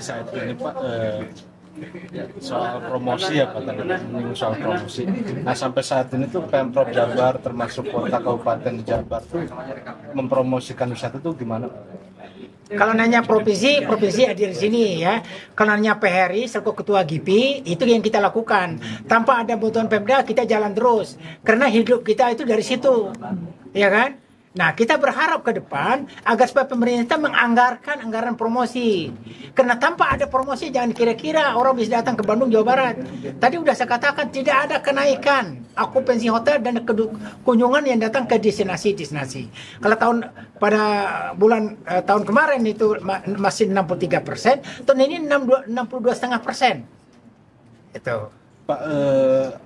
saat ini Pak, soal promosi ya Pak, tadi menyinggung soal promosi. Nah sampai saat ini tuh Pemprov Jabar termasuk kota kabupaten di Jabar tuh mempromosikan wisata tuh gimana Pak? Kalau nanya provinsi hadir di sini ya. Kalau nanya PHRI selaku ketua GIPI, itu yang kita lakukan. Tanpa ada bantuan Pemda, kita jalan terus. Karena hidup kita itu dari situ, ya kan? Nah, kita berharap ke depan agar supaya pemerintah menganggarkan anggaran promosi. Karena tanpa ada promosi, jangan kira-kira orang bisa datang ke Bandung, Jawa Barat. Tadi udah saya katakan tidak ada kenaikan akupansi hotel dan kunjungan yang datang ke destinasi. Kalau pada bulan tahun kemarin itu masih 63%, tahun ini 62,5%. Itu. Pak,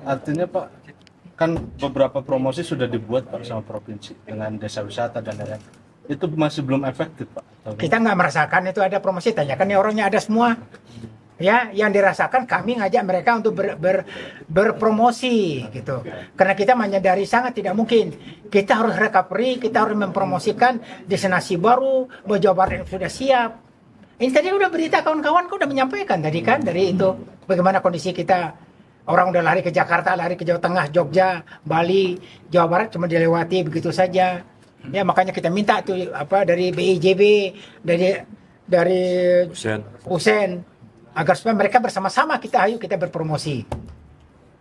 artinya Pak, kan beberapa promosi sudah dibuat Pak sama provinsi dengan desa wisata dan lain-lain. Itu masih belum efektif Pak? Kita nggak merasakan itu ada promosi, tanyakan ya orangnya ada semua. Ya, yang dirasakan kami ngajak mereka untuk berpromosi gitu. Karena kita menyadari sangat tidak mungkin. Kita harus recovery, kita harus mempromosikan destinasi baru, bahwa Jawa Barat yang sudah siap. Ini tadi udah berita kawan-kawan udah menyampaikan tadi kan dari itu bagaimana kondisi kita. Orang udah lari ke Jakarta, lari ke Jawa Tengah, Jogja, Bali, Jawa Barat cuma dilewati begitu saja. Ya makanya kita minta tuh dari BIJB, dari Usen agar supaya mereka bersama-sama ayo kita berpromosi.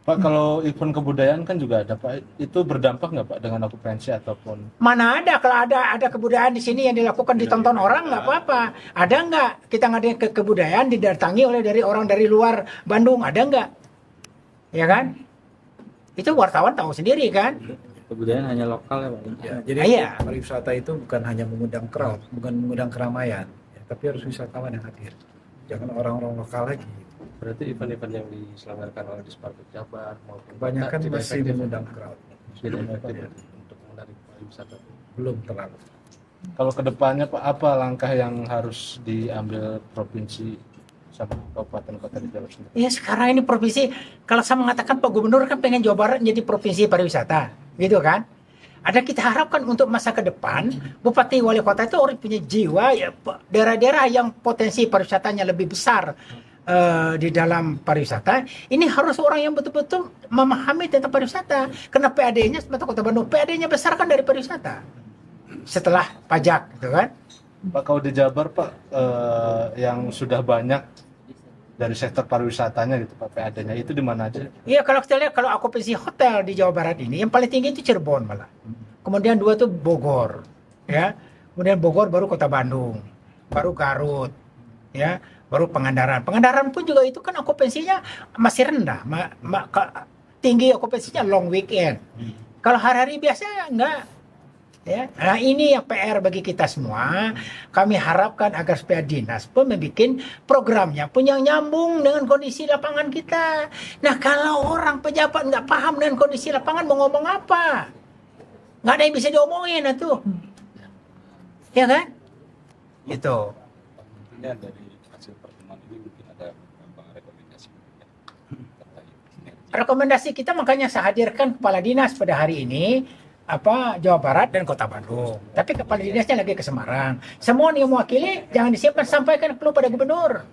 Pak, kalau event kebudayaan kan juga ada Pak, itu berdampak nggak Pak dengan okupansi ataupun? Mana ada, kalau ada kebudayaan di sini yang dilakukan ditonton orang nggak apa-apa. Ada nggak kita ngadain kebudayaan didatangi oleh orang dari luar Bandung, ada nggak? Ya kan? Itu wartawan tahu sendiri kan? Kebudayaan hanya lokal ya Pak. Ya, jadi pariwisata itu bukan hanya mengundang crowd, bukan mengundang keramaian, ya, tapi harus wisatawan yang hadir. Jangan orang-orang lokal lagi. Berarti event-event yang diselenggarakan oleh Disparkir Jabar maupun kebanyakan masih mengundang crowd. Tidak efektif untuk menarik pariwisata. Belum terlalu. Kalau kedepannya Pak, apa langkah yang harus diambil provinsi sama kabupaten kota di Jawa sendiri? Ya sekarang ini provinsi, kalau saya mengatakan Pak Gubernur kan pengen Jawa Barat jadi provinsi pariwisata, gitu kan? Ada kita harapkan untuk masa ke depan, bupati wali kota itu orang punya jiwa ya, daerah-daerah yang potensi pariwisatanya lebih besar di dalam pariwisata. Ini harus orang yang betul-betul memahami tentang pariwisata. Karena PAD-nya sebenarnya Kota Bandung, PAD-nya besar kan dari pariwisata. Setelah pajak, gitu kan? Pak, kalau di Jabar Pak, yang sudah banyak dari sektor pariwisatanya gitu Pak, PAD-nya itu di mana aja? Iya, kalau kita lihat kalau okupansi hotel di Jawa Barat ini yang paling tinggi itu Cirebon malah. Kemudian dua tuh Bogor, ya. Kemudian Bogor baru Kota Bandung, baru Garut, ya, baru Pangandaran. Pangandaran pun juga itu kan okupansinya masih rendah, tinggi okupansinya long weekend. Kalau hari-hari biasa enggak. Ya, nah ini yang PR bagi kita semua. Kami harapkan agar supaya dinas pun membuat programnya punya nyambung dengan kondisi lapangan kita. Nah kalau orang pejabat nggak paham dengan kondisi lapangan mau ngomong apa? Nggak ada yang bisa diomongin itu, ya kan? Itu. Tentunya dari hasil pertemuan ini mungkin ada beberapa rekomendasi. Rekomendasi kita makanya saya hadirkan kepala dinas pada hari ini. Jawa Barat dan Kota Bandung. Tapi kepala dinasnya lagi ke Semarang. Semua yang mewakili jangan disimpan, sampaikan perlu pada gubernur.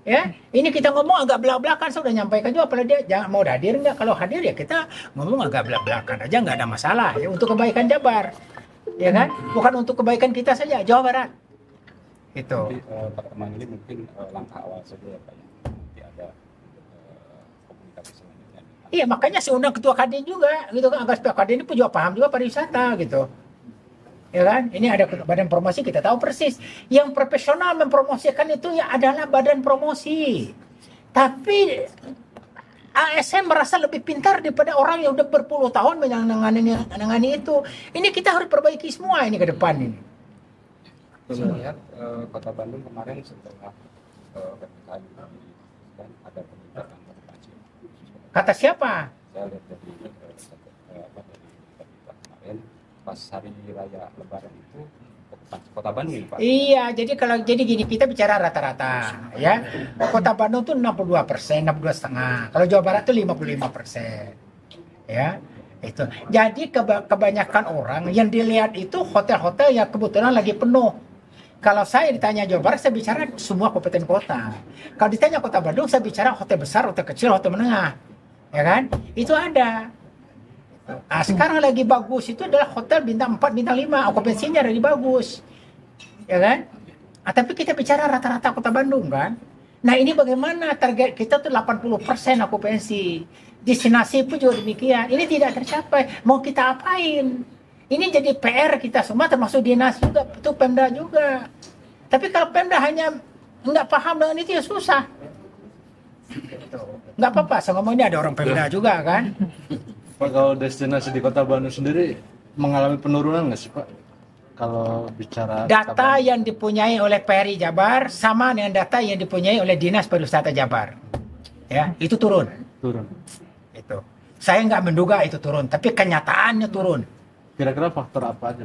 Ya, ini kita ngomong agak belak-belakan, saya udah nyampaikan juga pada dia jangan mau hadir nggak. Kalau hadir ya kita ngomong agak belak-belakan aja, nggak ada masalah ya, untuk kebaikan Jabar. Ya kan? Bukan untuk kebaikan kita saja, Jawa Barat. Itu. Jadi pertemuan ini mungkin langkah awal saja ya Pak. Nanti ada komunikasi selanjutnya. Iya, makanya saya undang ketua Kadin juga, gitu kan, agar supaya Kadin ini pun juga paham juga pariwisata, gitu. Ya kan? Ini ada badan promosi, kita tahu persis. Yang profesional mempromosikan itu ya adalah badan promosi. Tapi ASN merasa lebih pintar daripada orang yang udah berpuluh tahun menangani itu. Ini kita harus perbaiki semua ini ke depan ini. Saya lihat Kota Bandung kemarin setelah PPKM dan ada peningkatan okupansi. Kata siapa? Saya lihat dari kemarin pas hari raya Lebaran itu Kota Bandung Pak. Iya, jadi gini, kita bicara rata-rata ya. Kota Bandung tuh 62%, 62,5%. Kalau Jawa Barat tuh 55%. Ya. Itu. Jadi kebanyakan orang yang dilihat itu hotel-hotel yang kebetulan lagi penuh. Kalau saya ditanya Jawa Barat, saya bicara semua kabupaten kota. Kalau ditanya kota Bandung, saya bicara hotel besar, hotel kecil, hotel menengah. Ya kan? Itu ada. Nah, sekarang lagi bagus itu adalah hotel bintang 4, bintang 5, okupansinya lagi bagus. Ya kan? Nah, tapi kita bicara rata-rata kota Bandung kan. Nah, ini bagaimana target kita tuh 80% okupansi. Destinasi pun juga demikian. Ini tidak tercapai. Mau kita apain? Ini jadi PR kita semua, termasuk dinas juga, itu Pemda juga. Tapi kalau Pemda hanya nggak paham dengan itu ya susah. Nggak apa-apa, saya ngomong ini ada orang Pemda juga kan. Pak, kalau destinasi di Kota Bandung sendiri mengalami penurunan nggak sih Pak? Kalau bicara Data yang dipunyai oleh PRI Jabar sama dengan data yang dipunyai oleh Dinas Pariwisata Jabar. Ya, itu turun. turun. Itu. Saya nggak menduga itu turun, tapi kenyataannya turun. Kira-kira faktor apa aja?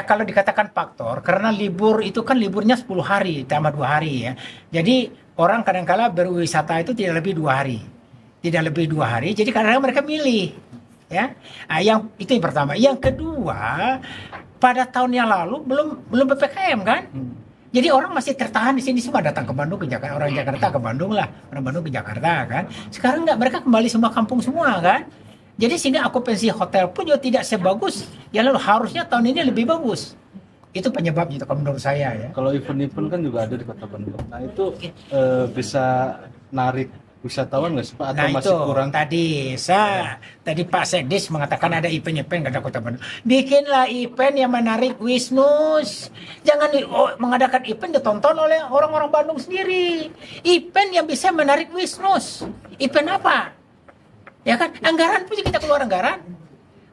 Kalau dikatakan faktor, karena libur itu kan liburnya 10 hari, tambah 2 hari ya. Jadi orang kadang-kala berwisata itu tidak lebih 2 hari. Tidak lebih 2 hari, jadi kadang-kadang mereka milih. Ya, nah, yang itu yang pertama. Yang kedua, pada tahun yang lalu belum PPKM kan? Jadi orang masih tertahan di sini, semua datang ke Bandung, ke Jakarta. Orang Jakarta ke Bandung lah, orang Bandung ke Jakarta kan. Sekarang nggak, mereka kembali semua kampung semua kan. Jadi sehingga okupansi hotel pun juga tidak sebagus. Ya lalu harusnya tahun ini lebih bagus. Itu penyebabnya itu kalau menurut saya ya. Kalau event-event kan juga ada di Kota Bandung. Nah itu bisa narik wisatawan nggak sih Pak? Atau Nah masih itu kurang? Tadi Pak Sekdis mengatakan ada event-event kata Kota Bandung. Bikinlah event yang menarik wisnus. Jangan mengadakan event ditonton oleh orang-orang Bandung sendiri. Event yang bisa menarik wisnus. Event apa? Ya kan, anggaran pun kita keluar anggaran.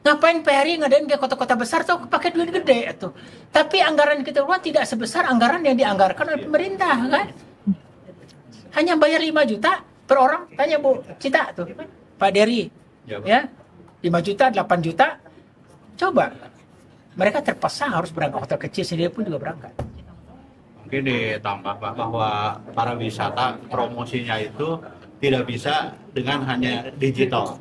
Ngapain PRI ngadain ke kota-kota besar tuh pakai duit gede tuh. Tapi anggaran kita keluar tidak sebesar anggaran yang dianggarkan oleh pemerintah kan. Hanya bayar 5 juta per orang. Tanya Bu Cita tuh, Pak Dery. Ya, 5 juta, 8 juta. Coba. Mereka terpaksa harus berangkat hotel kecil sendiri pun juga berangkat. Mungkin ditambah Pak bahwa para wisata promosinya itu tidak bisa dengan hanya digital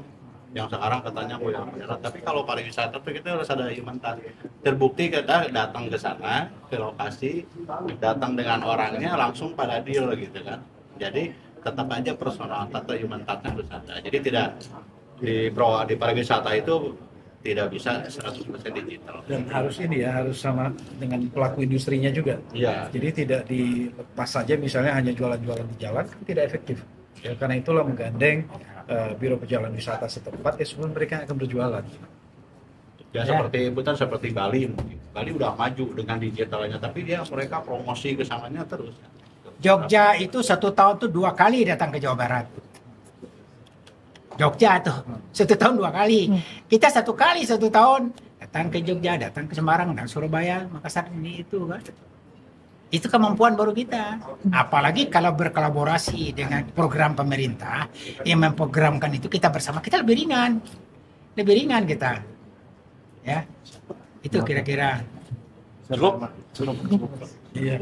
yang sekarang katanya mau yang benar. Tapi kalau pariwisata tuh kita harus ada human touch. Terbukti kita datang ke sana, ke lokasi, datang dengan orangnya langsung pada deal gitu kan. Jadi tetap aja personal atau human touch harus ada. Jadi tidak di pariwisata itu tidak bisa 100% digital. Dan harus ini ya, harus sama dengan pelaku industrinya juga. Iya. Jadi tidak dilepas saja misalnya hanya jualan-jualan di jalan, kan tidak efektif. Ya, karena itulah menggandeng biro perjalanan wisata setempat ya supaya mereka akan berjualan. Ya, seperti Bali mungkin. Bali udah maju dengan digitalnya, tapi mereka promosi ke sananya terus. Jogja itu 1 tahun tuh 2 kali datang ke Jawa Barat. Jogja tuh 1 tahun 2 kali. Kita 1 kali 1 tahun datang ke Jogja, datang ke Semarang dan Surabaya, Makassar ini itu kan. Itu kemampuan baru kita. Apalagi kalau berkolaborasi dengan program pemerintah yang memprogramkan itu kita bersama, kita lebih ringan. Lebih ringan kita. Ya. Itu kira-kira. Cukup. Iya.